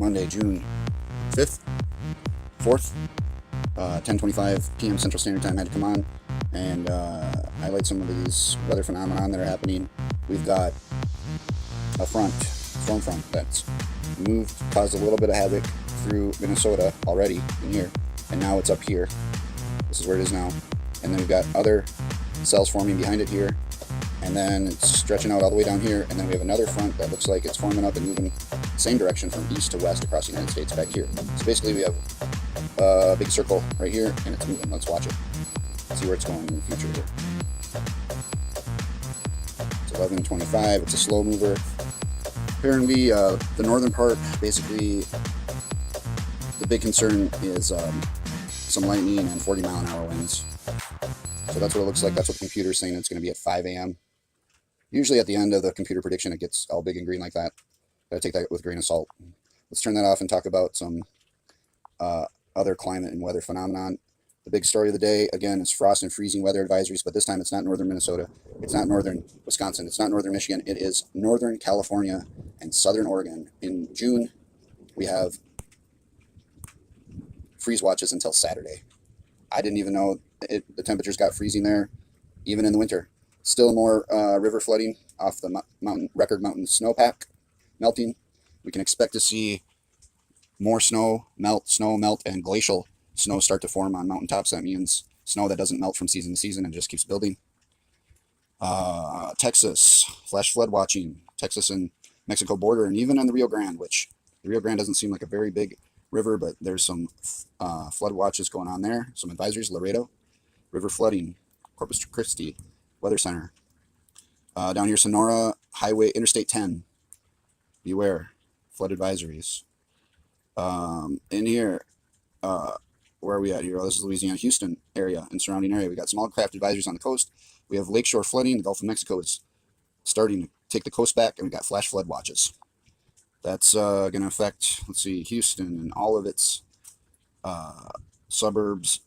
Monday, June 5th, 4th, 10:25 p.m. Central Standard Time. I had to come on and highlight some of these weather phenomena that are happening. We've got a storm front that's moved, caused a little bit of havoc through Minnesota already in here, and now it's up here. This is where it is now. And then we've got other cells forming behind it here, and then it's stretching out all the way down here, and then we have another front that looks like it's forming up and moving the same direction from east to west across the United States back here. So basically we have a big circle right here, and it's moving. Let's watch it. See where it's going in the future here. It's 11:25. It's a slow mover. Apparently, the northern part, basically, the big concern is some lightning and 40-mile-an-hour winds. So that's what it looks like. That's what the computer's saying. It's going to be at 5 a.m. Usually at the end of the computer prediction, it gets all big and green like that. Gotta take that with a grain of salt. Let's turn that off and talk about some other climate and weather phenomenon. The big story of the day, again, is frost and freezing weather advisories, but this time it's not northern Minnesota. It's not northern Wisconsin. It's not northern Michigan. It is northern California and southern Oregon. In June, we have freeze watches until Saturday. I didn't even know the temperatures got freezing there, even in the winter. Still more river flooding off the record mountain snowpack melting. We can expect to see more snow melt, and glacial snow start to form on mountaintops. That means snow that doesn't melt from season to season and just keeps building. Texas, flash flood watching. Texas and Mexico border, and even on the Rio Grande, which the Rio Grande doesn't seem like a very big river, but there's some flood watches going on there. Some advisories. Laredo, river flooding. Corpus Christi, Weather Center. Down here, Sonora, Highway, Interstate 10. Beware, flood advisories. In here, where are we at here? Oh, this is Louisiana, Houston area and surrounding area. We got small craft advisories on the coast. We have lakeshore flooding. The Gulf of Mexico is starting to take the coast back, and we got flash flood watches. That's going to affect, let's see, Houston and all of its suburbs,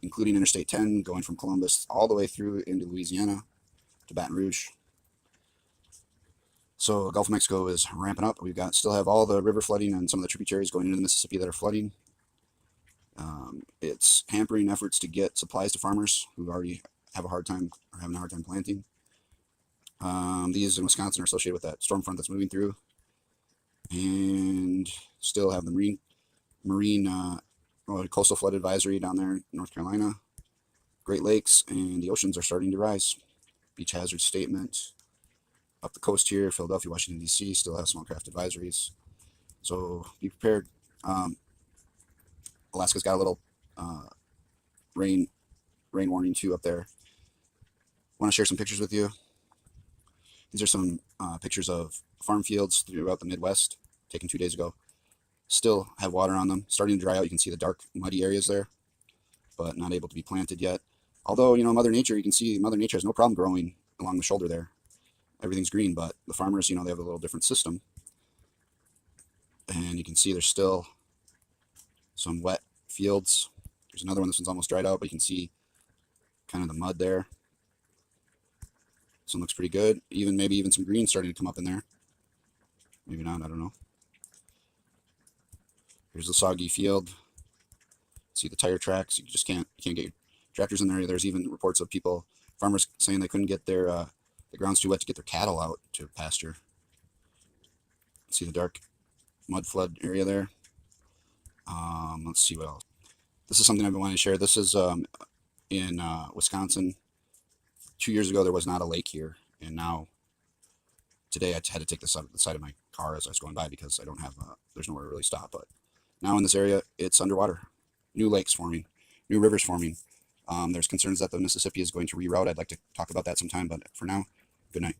including Interstate 10, going from Columbus all the way through into Louisiana to Baton Rouge. So Gulf of Mexico is ramping up. We've got still have all the river flooding and some of the tributaries going into the Mississippi that are flooding. It's hampering efforts to get supplies to farmers who already have a hard time or having a hard time planting. These in Wisconsin are associated with that storm front that's moving through, and still have the coastal flood advisory down there in North Carolina. Great Lakes and the oceans are starting to rise. Beach hazard statement. Up the coast here, Philadelphia, Washington, D.C. still have small craft advisories. So be prepared. Alaska's got a little rain warning too up there. Want to share some pictures with you. These are some pictures of farm fields throughout the Midwest taken 2 days ago. Still have water on them. Starting to dry out. You can see the dark, muddy areas there, but not able to be planted yet. Although, Mother Nature, you can see Mother Nature has no problem growing along the shoulder there. Everything's green, but the farmers, they have a little different system. And you can see there's still some wet fields. There's another one. This one's almost dried out, but you can see kind of the mud there. This one looks pretty good. Maybe even some green starting to come up in there. Maybe not, I don't know. Here's the soggy field. See the tire tracks. You can't get your tractors in there. There's even reports of farmers saying they couldn't get their the ground's too wet to get their cattle out to pasture. See the dark mud flood area there. Let's see what else. This is something I've been wanting to share. This is in Wisconsin. 2 years ago, there was not a lake here, and now today I had to take this up the side of my car as I was going by because I don't have there's nowhere to really stop. But now in this area, it's underwater. New lakes forming, new rivers forming. There's concerns that the Mississippi is going to reroute. I'd like to talk about that sometime, but for now, good night.